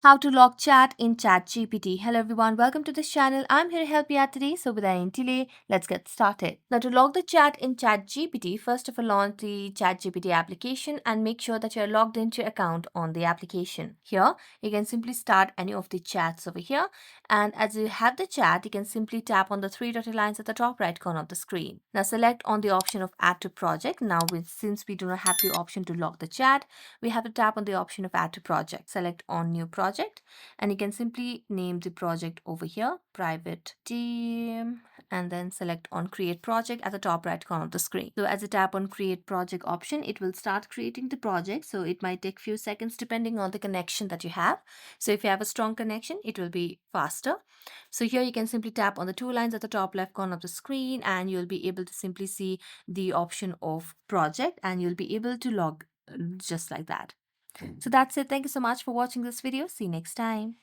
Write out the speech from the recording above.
How to log chat in Chatgpt. Hello everyone, welcome to this channel. I'm here to help you out today. So without any delay, let's get started. Now to log the chat in Chatgpt, first of all launch the Chatgpt application and make sure that you're logged into your account on the application. Here, you can simply start any of the chats over here. And as you have the chat, you can simply tap on the three dotted lines at the top right corner of the screen. Now select on the option of add to project. Now since we do not have the option to log the chat, we have to tap on the option of add to project. Select on new project and you can simply name the project over here, private team, and then select on create project at the top right corner of the screen. So as you tap on create project option, it will start creating the project. So it might take few seconds depending on the connection that you have. So if you have a strong connection, it will be faster. So here you can simply tap on the two lines at the top left corner of the screen and you'll be able to simply see the option of project and you'll be able to log just like that. So that's it. Thank you so much for watching this video. See you next time.